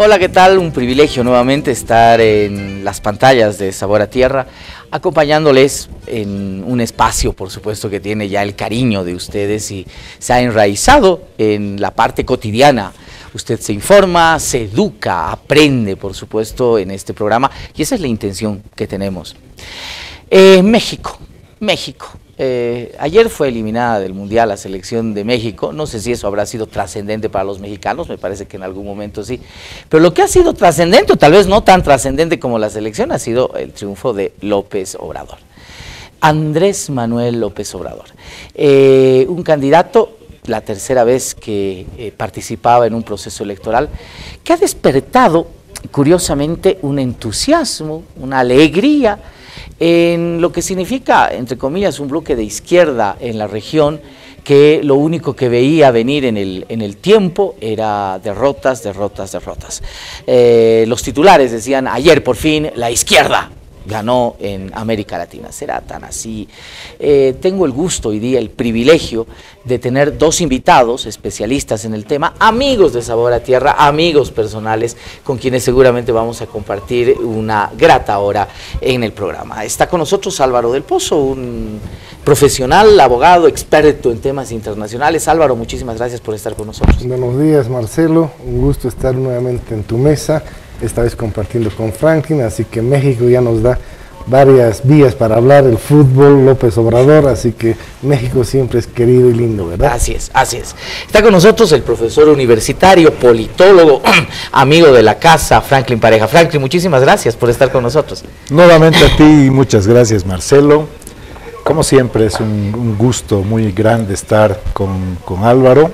Hola, ¿qué tal? Un privilegio nuevamente estar en las pantallas de Sabor a Tierra, acompañándoles en un espacio, por supuesto, que tiene ya el cariño de ustedes y se ha enraizado en la parte cotidiana. Usted se informa, se educa, aprende, por supuesto, en este programa, y esa es la intención que tenemos. México. Ayer fue eliminada del Mundial la selección de México. No sé si eso habrá sido trascendente para los mexicanos, me parece que en algún momento sí. Pero lo que ha sido trascendente, o tal vez no tan trascendente como la selección, ha sido el triunfo de López Obrador. Andrés Manuel López Obrador, un candidato, la tercera vez que participaba en un proceso electoral, que ha despertado, curiosamente, un entusiasmo, una alegría, en lo que significa, entre comillas, un bloque de izquierda en la región, que lo único que veía venir en el tiempo era derrotas. Los titulares decían: ayer por fin la izquierda ganó en América Latina. ¿Será tan así? Tengo el gusto hoy día, el privilegio de tener dos invitados especialistas en el tema, amigos de Sabor a Tierra, amigos personales, con quienes seguramente vamos a compartir una grata hora en el programa. Está con nosotros Álvaro del Pozo, un profesional, abogado, experto en temas internacionales. Álvaro, muchísimas gracias por estar con nosotros. Buenos días, Marcelo, un gusto estar nuevamente en tu mesa, esta vez compartiendo con Franklin, así que México ya nos da varias vías para hablar del fútbol, López Obrador, así que México siempre es querido y lindo, ¿verdad? Así es. Está con nosotros el profesor universitario, politólogo, amigo de la casa, Franklin Pareja. Franklin, muchísimas gracias por estar con nosotros. Nuevamente a ti, muchas gracias, Marcelo. Como siempre es un gusto muy grande estar con Álvaro.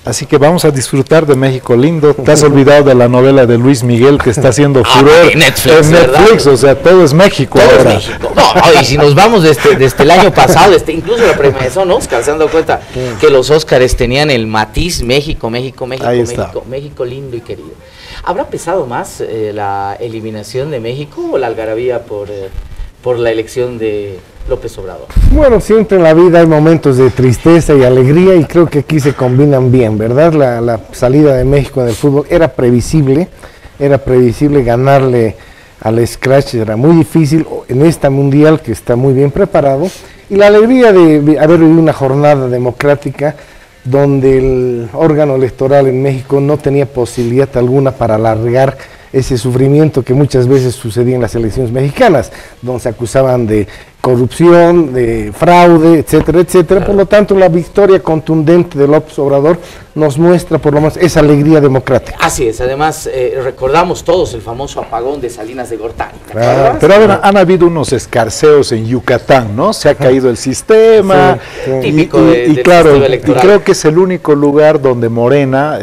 Así que vamos a disfrutar de México lindo. Te has olvidado de la novela de Luis Miguel que está haciendo furor en Netflix, o sea, todo es México todo ahora. Es México. No, y si nos vamos desde el año pasado, incluso la premiación Oscar, se han dado cuenta que los Óscares tenían el matiz México lindo y querido. ¿Habrá pesado más la eliminación de México o la algarabía por la elección de López Obrador? Bueno, siempre en la vida hay momentos de tristeza y alegría y creo que aquí se combinan bien, ¿verdad? La salida de México en el fútbol era previsible ganarle al Scratch, era muy difícil en esta mundial que está muy bien preparado, y la alegría de haber vivido una jornada democrática donde el órgano electoral en México no tenía posibilidad alguna para alargar ese sufrimiento que muchas veces sucedía en las elecciones mexicanas, donde se acusaban de corrupción, de fraude, etcétera, etcétera. Por lo tanto, la victoria contundente de López Obrador nos muestra por lo menos esa alegría democrática. Así es, además recordamos todos el famoso apagón de Salinas de Gortari. Pero ahora han habido unos escarceos en Yucatán, ¿no? Se ha caído el sistema, típico y claro, y creo que es el único lugar donde Morena,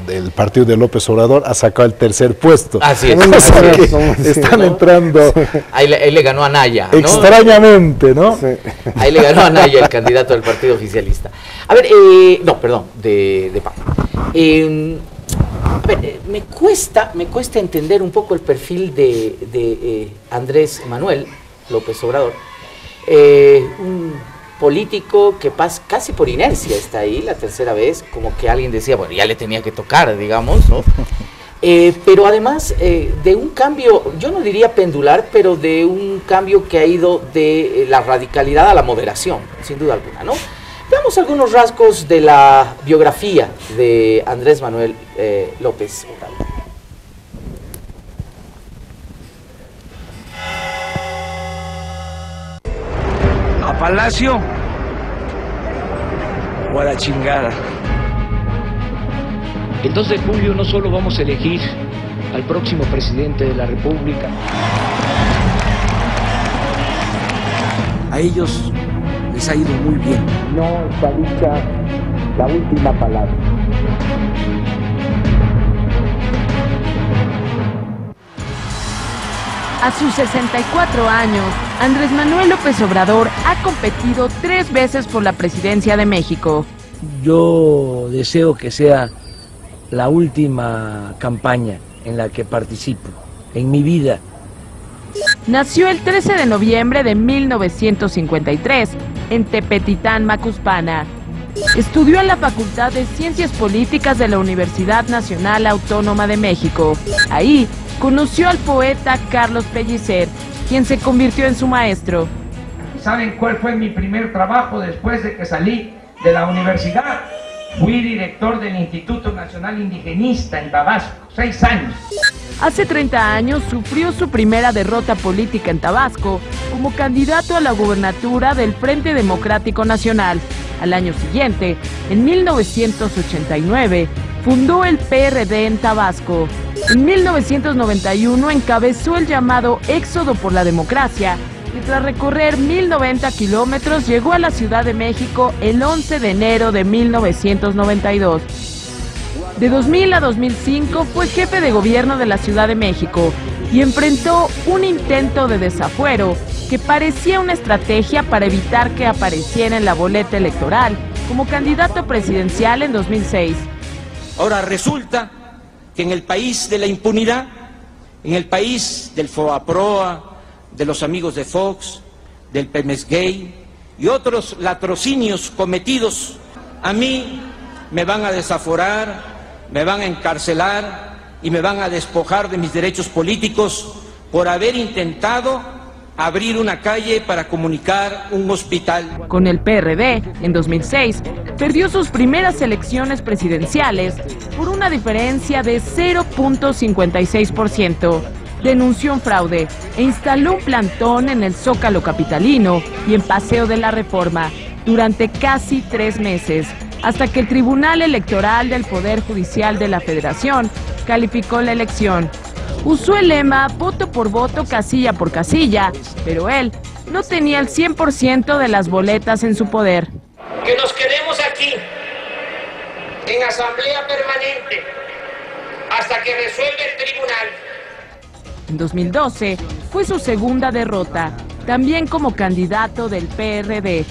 del partido de López Obrador, ha sacado el tercer puesto. Así es. O sea que están entrando. Ahí le ganó a Naya, ¿no? Extrañamente, ¿no? Sí. Ahí le ganó a Naya, el candidato del partido oficialista. A ver, de PAN. A ver, me cuesta entender un poco el perfil de Andrés Manuel López Obrador. Un político que casi por inercia está ahí la tercera vez, como que alguien decía, bueno, ya le tenía que tocar, digamos, ¿no? Pero además de un cambio, yo no diría pendular, pero de un cambio que ha ido de la radicalidad a la moderación, sin duda alguna, ¿no? Veamos algunos rasgos de la biografía de Andrés Manuel López Obrador. ¿A Palacio o a la chingada? El 2 de julio no solo vamos a elegir al próximo presidente de la República. A ellos les ha ido muy bien. No está dicha la última palabra. A sus 64 años, Andrés Manuel López Obrador ha competido 3 veces por la presidencia de México. Yo deseo que sea la última campaña en la que participo en mi vida. Nació el 13 de noviembre de 1953 en Tepetitán, Macuspana. Estudió en la Facultad de Ciencias Políticas de la Universidad Nacional Autónoma de México. Ahí conoció al poeta Carlos Pellicer, quien se convirtió en su maestro. ¿Saben cuál fue mi primer trabajo después de que salí de la universidad? Fui director del Instituto Nacional Indigenista en Tabasco, 6 años. Hace 30 años sufrió su primera derrota política en Tabasco como candidato a la gubernatura del Frente Democrático Nacional. Al año siguiente, en 1989, fundó el PRD en Tabasco. En 1991 encabezó el llamado Éxodo por la Democracia y tras recorrer 1090 kilómetros llegó a la Ciudad de México el 11 de enero de 1992. De 2000 a 2005 fue jefe de gobierno de la Ciudad de México y enfrentó un intento de desafuero que parecía una estrategia para evitar que apareciera en la boleta electoral como candidato presidencial en 2006. Ahora resulta que en el país de la impunidad, en el país del FOAPROA, de los amigos de Fox, del Pemex Gay y otros latrocinios cometidos, a mí me van a desaforar, me van a encarcelar y me van a despojar de mis derechos políticos por haber intentado abrir una calle para comunicar un hospital. Con el PRD, en 2006, perdió sus primeras elecciones presidenciales por una diferencia de 0.56%. Denunció un fraude e instaló un plantón en el Zócalo capitalino y en Paseo de la Reforma durante casi 3 meses, hasta que el Tribunal Electoral del Poder Judicial de la Federación calificó la elección. Usó el lema voto por voto, casilla por casilla, pero él no tenía el 100% de las boletas en su poder. Que nos quedemos aquí, en asamblea permanente, hasta que resuelva el tribunal. En 2012 fue su segunda derrota, también como candidato del PRD.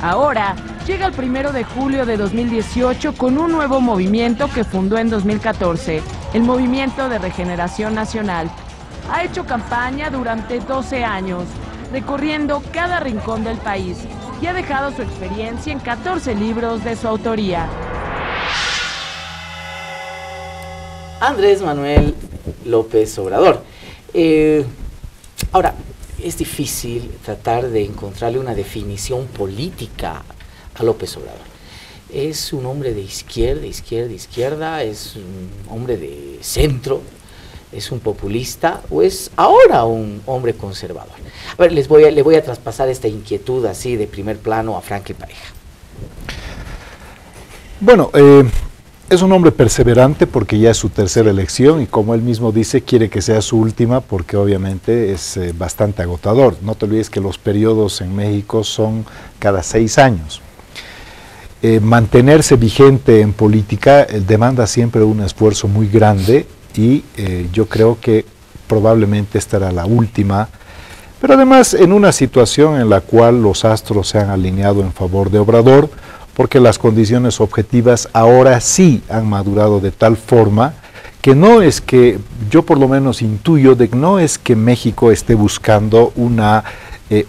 Ahora llega el 1 de julio de 2018 con un nuevo movimiento que fundó en 2014, el Movimiento de Regeneración Nacional. Ha hecho campaña durante 12 años, recorriendo cada rincón del país y ha dejado su experiencia en 14 libros de su autoría. Andrés Manuel López Obrador. Ahora, es difícil tratar de encontrarle una definición política a López Obrador. ¿Es un hombre de izquierda, es un hombre de centro, es un populista o es ahora un hombre conservador? A ver, le voy a traspasar esta inquietud así de primer plano a Franklin Pareja. Bueno, es un hombre perseverante porque ya es su tercera elección y como él mismo dice, quiere que sea su última porque obviamente es bastante agotador. No te olvides que los periodos en México son cada 6 años. Mantenerse vigente en política demanda siempre un esfuerzo muy grande y yo creo que probablemente esta era la última, pero además en una situación en la cual los astros se han alineado en favor de Obrador, porque las condiciones objetivas ahora sí han madurado de tal forma que no es que, yo por lo menos intuyo, de que no es que México esté buscando una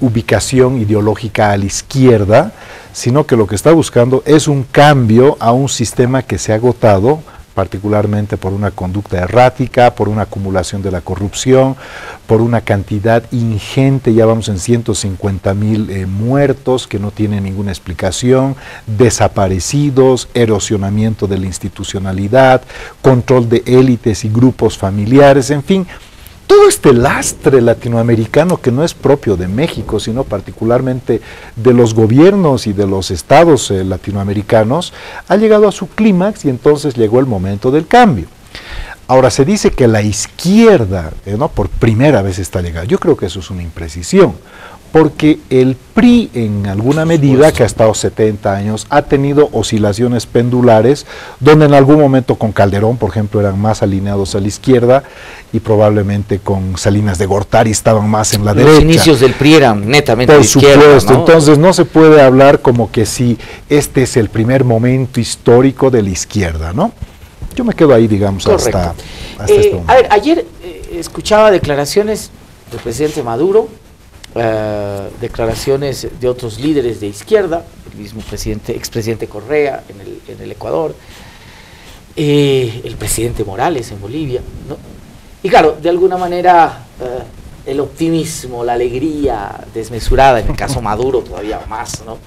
ubicación ideológica a la izquierda, sino que lo que está buscando es un cambio a un sistema que se ha agotado, particularmente por una conducta errática, por una acumulación de la corrupción, por una cantidad ingente, ya vamos en 150,000 muertos que no tienen ninguna explicación, desaparecidos, erosionamiento de la institucionalidad, control de élites y grupos familiares, en fin, todo este lastre latinoamericano que no es propio de México, sino particularmente de los gobiernos y de los estados latinoamericanos, ha llegado a su clímax y entonces llegó el momento del cambio. Ahora se dice que la izquierda, ¿no?, por primera vez está llegando. Yo creo que eso es una imprecisión, porque el PRI en alguna medida, que ha estado 70 años, ha tenido oscilaciones pendulares, donde en algún momento con Calderón, por ejemplo, eran más alineados a la izquierda, y probablemente con Salinas de Gortari estaban más en la derecha. Los inicios del PRI eran netamente de izquierda. Por supuesto, ¿no? Entonces no se puede hablar como que si este es el primer momento histórico de la izquierda, ¿no? Yo me quedo ahí, digamos, hasta este momento. A ver, ayer escuchaba declaraciones del presidente Maduro, declaraciones de otros líderes de izquierda, el mismo expresidente Correa en el Ecuador, el presidente Morales en Bolivia, ¿no? Y claro, de alguna manera el optimismo, la alegría desmesurada, en el caso Maduro todavía más, ¿no?,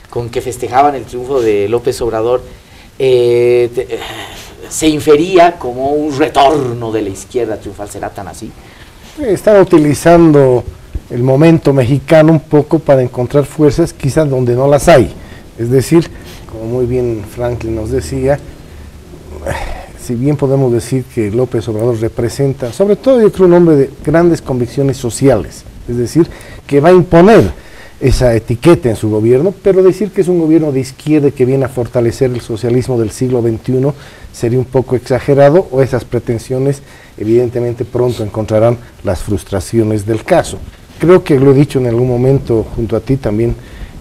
con que festejaban el triunfo de López Obrador, se infería como un retorno de la izquierda triunfal. ¿Será tan así? Están utilizando el momento mexicano un poco para encontrar fuerzas quizás donde no las hay. Es decir, como muy bien Franklin nos decía, si bien podemos decir que López Obrador representa, sobre todo yo creo, un hombre de grandes convicciones sociales, es decir, que va a imponer esa etiqueta en su gobierno, pero decir que es un gobierno de izquierda que viene a fortalecer el socialismo del siglo XXI sería un poco exagerado, o esas pretensiones evidentemente pronto encontrarán las frustraciones del caso. Creo que lo he dicho en algún momento junto a ti también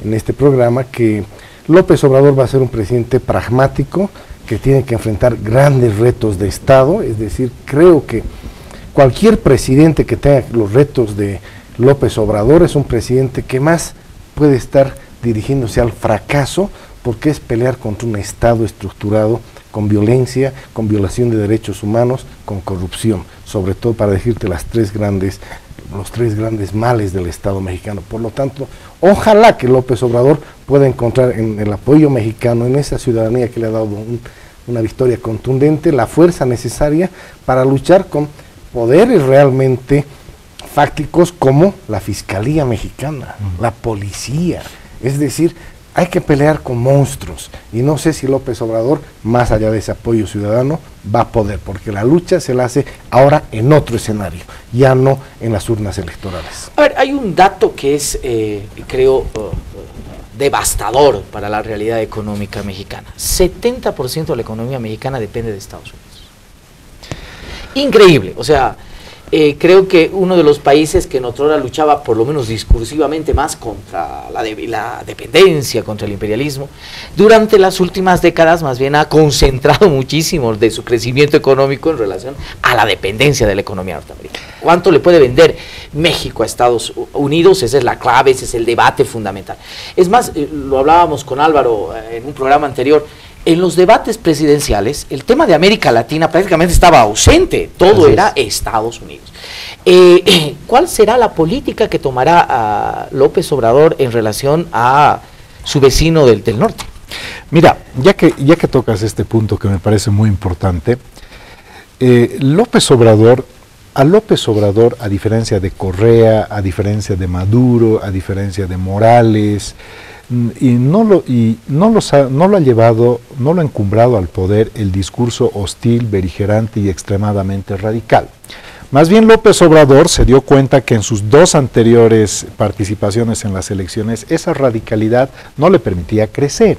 en este programa, que López Obrador va a ser un presidente pragmático, que tiene que enfrentar grandes retos de Estado. Es decir, creo que cualquier presidente que tenga los retos de López Obrador es un presidente que más puede estar dirigiéndose al fracaso, porque es pelear contra un Estado estructurado con violencia, con violación de derechos humanos, con corrupción, sobre todo para decirte los tres grandes males del Estado mexicano. Por lo tanto, ojalá que López Obrador pueda encontrar en el apoyo mexicano, en esa ciudadanía que le ha dado una victoria contundente, la fuerza necesaria para luchar con poderes realmente fácticos como la Fiscalía Mexicana, la policía. Es decir, hay que pelear con monstruos, y no sé si López Obrador, más allá de ese apoyo ciudadano, va a poder, porque la lucha se la hace ahora en otro escenario, ya no en las urnas electorales. A ver, hay un dato que es, creo, devastador para la realidad económica mexicana. 70% de la economía mexicana depende de Estados Unidos. Increíble, o sea, creo que uno de los países que en otrora luchaba, por lo menos discursivamente, más contra la dependencia, contra el imperialismo, durante las últimas décadas más bien ha concentrado muchísimo de su crecimiento económico en relación a la dependencia de la economía norteamericana. ¿Cuánto le puede vender México a Estados Unidos? Esa es la clave, ese es el debate fundamental. Es más, lo hablábamos con Álvaro en un programa anterior. En los debates presidenciales, el tema de América Latina prácticamente estaba ausente, todo era Estados Unidos. ¿Cuál será la política que tomará López Obrador en relación a su vecino del norte? Mira, ya que tocas este punto que me parece muy importante, López Obrador, a diferencia de Correa, a diferencia de Maduro, a diferencia de Morales, no lo ha encumbrado al poder el discurso hostil, beligerante y extremadamente radical. Más bien López Obrador se dio cuenta que en sus dos anteriores participaciones en las elecciones esa radicalidad no le permitía crecer,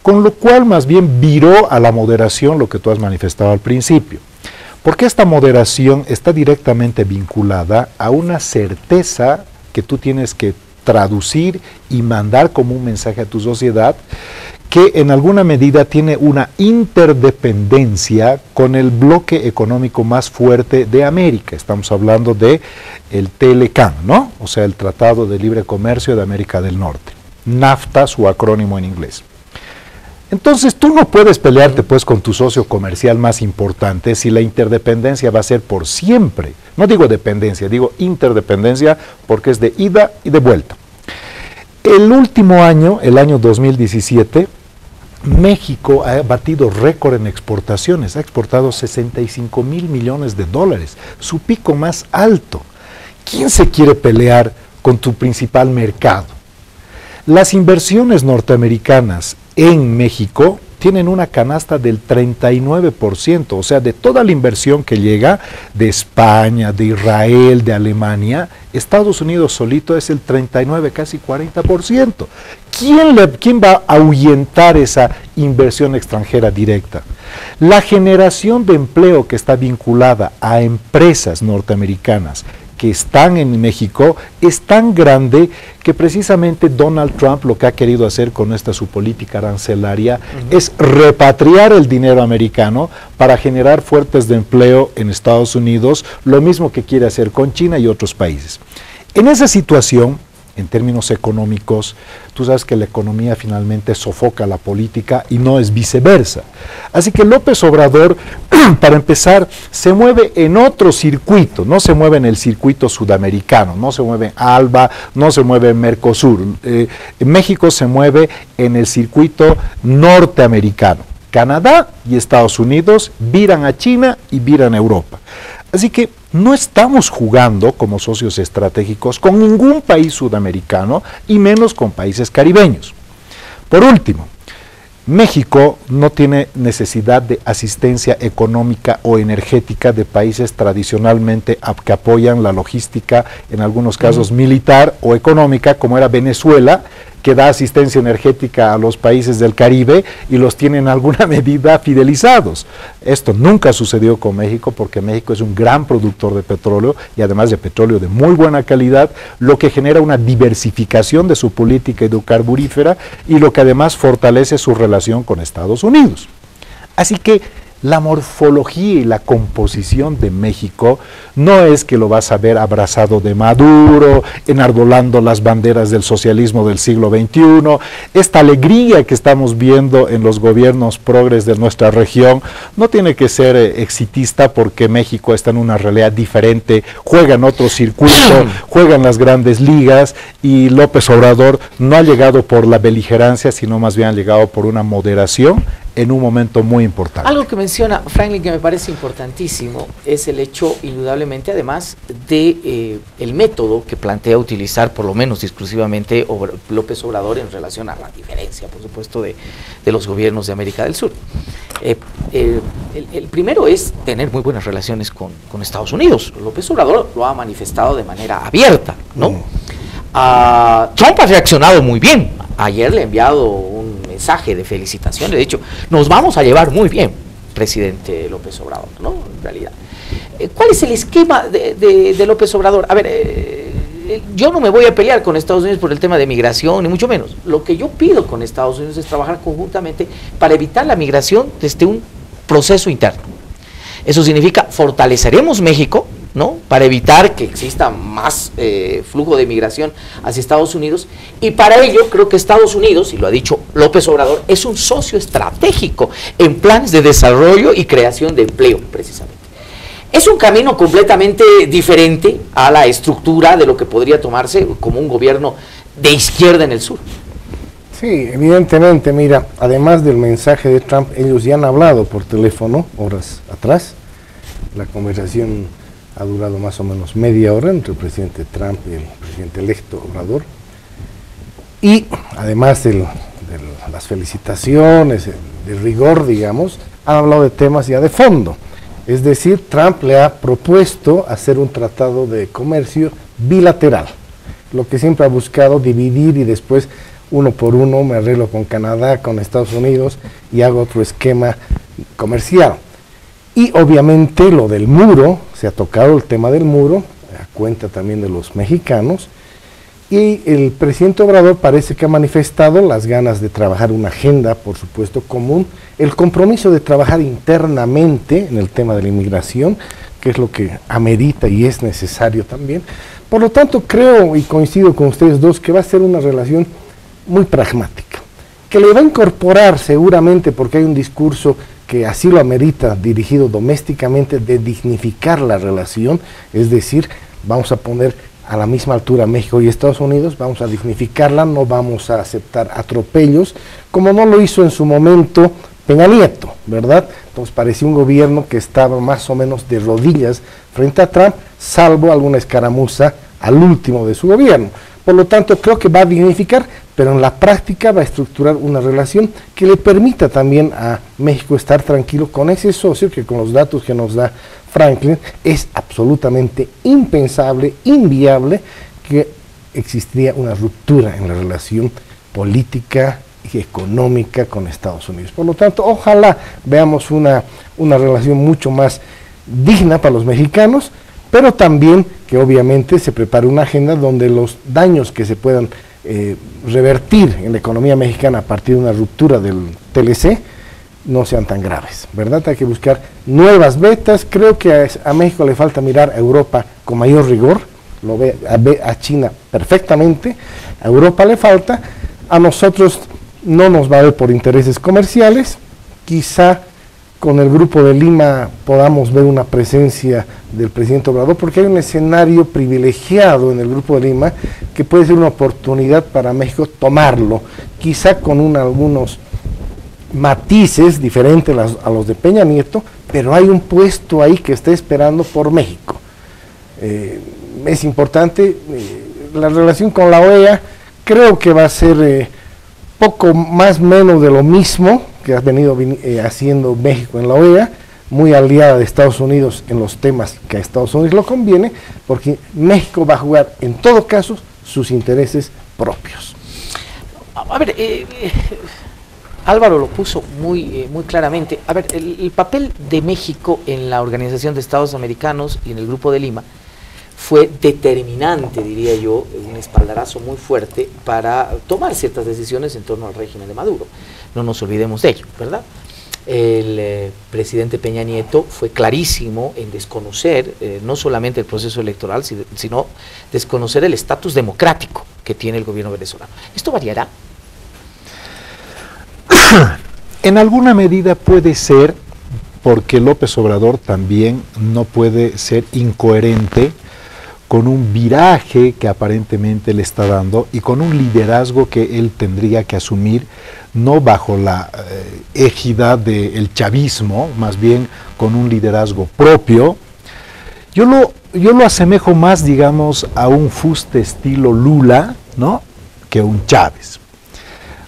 con lo cual más bien viró a la moderación, lo que tú has manifestado al principio. Porque esta moderación está directamente vinculada a una certeza que tú tienes que traducir y mandar como un mensaje a tu sociedad, que en alguna medida tiene una interdependencia con el bloque económico más fuerte de América. Estamos hablando de el TLCAN, ¿no? O sea, el Tratado de Libre Comercio de América del Norte, NAFTA, su acrónimo en inglés. Entonces tú no puedes pelearte pues con tu socio comercial más importante si la interdependencia va a ser por siempre. No digo dependencia, digo interdependencia, porque es de ida y de vuelta. El último año, el año 2017, México ha batido récord en exportaciones, ha exportado 65 mil millones de dólares, su pico más alto. ¿Quién se quiere pelear con tu principal mercado? Las inversiones norteamericanas en México tienen una canasta del 39%, o sea, de toda la inversión que llega de España, de Israel, de Alemania, Estados Unidos solito es el 39, casi 40%. ¿Quién va a ahuyentar esa inversión extranjera directa? La generación de empleo que está vinculada a empresas norteamericanas que están en México es tan grande que precisamente Donald Trump lo que ha querido hacer con su política arancelaria es repatriar el dinero americano para generar fuentes de empleo en Estados Unidos, lo mismo que quiere hacer con China y otros países. En esa situación, en términos económicos, tú sabes que la economía finalmente sofoca la política y no es viceversa. Así que López Obrador, para empezar, se mueve en otro circuito, no se mueve en el circuito sudamericano, no se mueve en ALBA, no se mueve en Mercosur. México se mueve en el circuito norteamericano. Canadá y Estados Unidos viran a China y viran a Europa. Así que no estamos jugando como socios estratégicos con ningún país sudamericano y menos con países caribeños. Por último, México no tiene necesidad de asistencia económica o energética de países tradicionalmente que apoyan la logística, en algunos casos militar o económica, como era Venezuela, que da asistencia energética a los países del Caribe y los tiene en alguna medida fidelizados. Esto nunca sucedió con México, porque México es un gran productor de petróleo y además de petróleo de muy buena calidad, lo que genera una diversificación de su política hidrocarburífera y lo que además fortalece su relación con Estados Unidos. Así que la morfología y la composición de México no es que lo vas a ver abrazado de Maduro, enarbolando las banderas del socialismo del siglo XXI. Esta alegría que estamos viendo en los gobiernos progres de nuestra región no tiene que ser exitista, porque México está en una realidad diferente, juega en otro circuito, juega en las grandes ligas, y López Obrador no ha llegado por la beligerancia, sino más bien ha llegado por una moderación en un momento muy importante. Algo que menciona Franklin que me parece importantísimo es el hecho, indudablemente, además de el método que plantea utilizar, por lo menos exclusivamente, López Obrador en relación a la diferencia, por supuesto, de los gobiernos de América del Sur. El primero es tener muy buenas relaciones con Estados Unidos. López Obrador lo ha manifestado de manera abierta, ¿no? Trump ha reaccionado muy bien. Ayer le ha enviado un mensaje de felicitaciones. De hecho, nos vamos a llevar muy bien, presidente López Obrador, ¿no? En realidad, ¿cuál es el esquema de López Obrador? A ver, yo no me voy a pelear con Estados Unidos por el tema de migración, ni mucho menos. Lo que yo pido con Estados Unidos es trabajar conjuntamente para evitar la migración desde un proceso interno. Eso significa fortaleceremos México, ¿no?, para evitar que exista más flujo de migración hacia Estados Unidos, y para ello creo que Estados Unidos, y lo ha dicho López Obrador, es un socio estratégico en planes de desarrollo y creación de empleo, precisamente. Es un camino completamente diferente a la estructura de lo que podría tomarse como un gobierno de izquierda en el sur. Sí, evidentemente, mira, además del mensaje de Trump, ellos ya han hablado por teléfono horas atrás. La conversación ha durado más o menos media hora entre el presidente Trump y el presidente electo Obrador. Y además de las felicitaciones, del rigor, digamos, han hablado de temas ya de fondo. Es decir, Trump le ha propuesto hacer un tratado de comercio bilateral, lo que siempre ha buscado, dividir y después uno por uno me arreglo con Canadá, con Estados Unidos y hago otro esquema comercial. Y obviamente lo del muro, se ha tocado el tema del muro, a cuenta también de los mexicanos, y el presidente Obrador parece que ha manifestado las ganas de trabajar una agenda, por supuesto, común, el compromiso de trabajar internamente en el tema de la inmigración, que es lo que amerita y es necesario también. Por lo tanto, creo y coincido con ustedes dos que va a ser una relación muy pragmática, que le va a incorporar seguramente, porque hay un discurso que así lo amerita, dirigido domésticamente, de dignificar la relación, es decir, vamos a poner a la misma altura México y Estados Unidos, vamos a dignificarla, no vamos a aceptar atropellos, como no lo hizo en su momento Peña Nieto, ¿verdad? Entonces parecía un gobierno que estaba más o menos de rodillas frente a Trump, salvo alguna escaramuza al último de su gobierno. Por lo tanto, creo que va a dignificar, pero en la práctica va a estructurar una relación que le permita también a México estar tranquilo con ese socio que, con los datos que nos da Franklin, es absolutamente impensable, inviable, que existiría una ruptura en la relación política y económica con Estados Unidos. Por lo tanto, ojalá veamos una relación mucho más digna para los mexicanos, pero también que obviamente se prepare una agenda donde los daños que se puedan revertir en la economía mexicana a partir de una ruptura del TLC no sean tan graves, ¿verdad? Hay que buscar nuevas vetas. Creo que a México le falta mirar a Europa con mayor rigor, lo ve a China perfectamente, a Europa le falta, a nosotros no nos va a ver por intereses comerciales, quizá con el Grupo de Lima podamos ver una presencia del presidente Obrador, porque hay un escenario privilegiado en el Grupo de Lima que puede ser una oportunidad para México tomarlo, quizá con algunos matices diferentes a los de Peña Nieto, pero hay un puesto ahí que está esperando por México. Es importante, la relación con la OEA creo que va a ser poco más menos de lo mismo que ha venido haciendo México en la OEA, muy aliada de Estados Unidos en los temas que a Estados Unidos lo conviene, porque México va a jugar en todo caso sus intereses propios. A ver, Álvaro lo puso muy claramente. A ver, el papel de México en la Organización de Estados Americanos y en el Grupo de Lima fue determinante, diría yo, un espaldarazo muy fuerte para tomar ciertas decisiones en torno al régimen de Maduro. No nos olvidemos de ello, ¿verdad? El presidente Peña Nieto fue clarísimo en desconocer no solamente el proceso electoral, sino desconocer el estatus democrático que tiene el gobierno venezolano. ¿Esto variará? En alguna medida puede ser, porque López Obrador también no puede ser incoherente con un viraje que aparentemente le está dando y con un liderazgo que él tendría que asumir, no bajo la égida del chavismo, más bien con un liderazgo propio. Yo lo asemejo más, digamos, a un fuste estilo Lula, ¿no?, que un Chávez.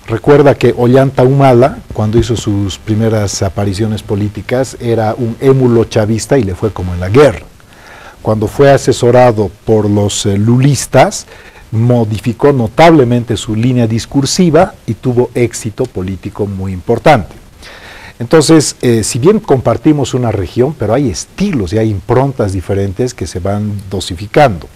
Recuerda que Ollanta Humala, cuando hizo sus primeras apariciones políticas, era un émulo chavista y le fue como en la guerra. Cuando fue asesorado por los lulistas, modificó notablemente su línea discursiva y tuvo éxito político muy importante. Entonces, si bien compartimos una región, pero hay estilos y hay improntas diferentes que se van dosificando.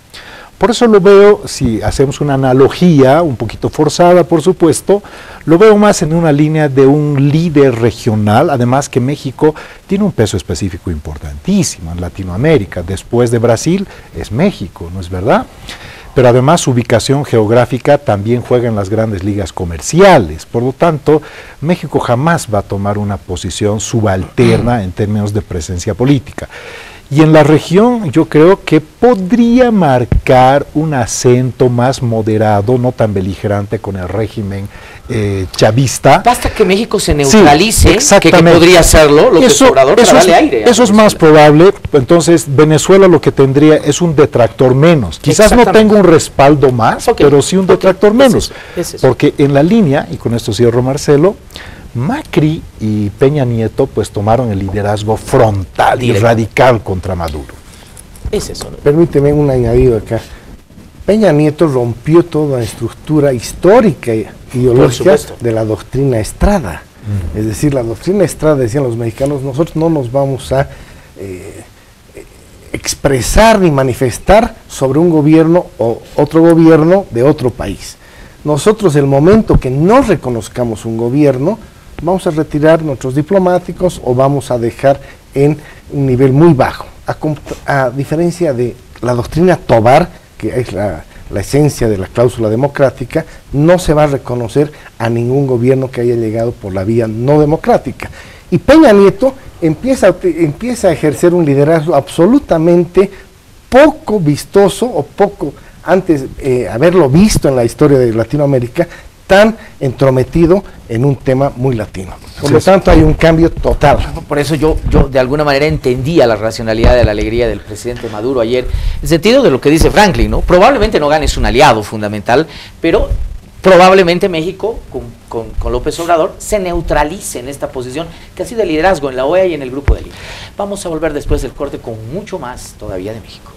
Por eso lo veo, si hacemos una analogía, un poquito forzada por supuesto, lo veo más en una línea de un líder regional, además que México tiene un peso específico importantísimo en Latinoamérica. Después de Brasil es México, ¿no es verdad? Pero además su ubicación geográfica también juega en las grandes ligas comerciales. Por lo tanto, México jamás va a tomar una posición subalterna en términos de presencia política. Y en la región yo creo que podría marcar un acento más moderado, no tan beligerante con el régimen chavista. Basta que México se neutralice, sí, que podría hacerlo, lo que es Obrador, para darle aire. Eso es más probable. Entonces Venezuela lo que tendría es un detractor menos. Quizás no tenga un respaldo más, pero sí un detractor menos. Es eso. Porque en la línea, y con esto cierro Marcelo, Macri y Peña Nieto pues tomaron el liderazgo frontal y radical contra Maduro. Es eso, ¿no? Permíteme un añadido acá. Peña Nieto rompió toda la estructura histórica e ideológica de la doctrina Estrada. Es decir, la doctrina Estrada, decían los mexicanos, nosotros no nos vamos a expresar ni manifestar sobre un gobierno o otro gobierno de otro país. Nosotros, el momento que no reconozcamos un gobierno, vamos a retirar nuestros diplomáticos o vamos a dejar en un nivel muy bajo. A diferencia de la doctrina Tobar, que es la esencia de la cláusula democrática, no se va a reconocer a ningún gobierno que haya llegado por la vía no democrática. Y Peña Nieto empieza a ejercer un liderazgo absolutamente poco vistoso o poco antes haberlo visto en la historia de Latinoamérica, tan entrometido en un tema muy latino. Por lo tanto, hay un cambio total. Por eso yo de alguna manera entendía la racionalidad de la alegría del presidente Maduro ayer, en el sentido de lo que dice Franklin, ¿no? Probablemente no ganes un aliado fundamental, pero probablemente México, con López Obrador, se neutralice en esta posición que ha sido de liderazgo en la OEA y en el Grupo de Lima. Vamos a volver después del corte con mucho más todavía de México.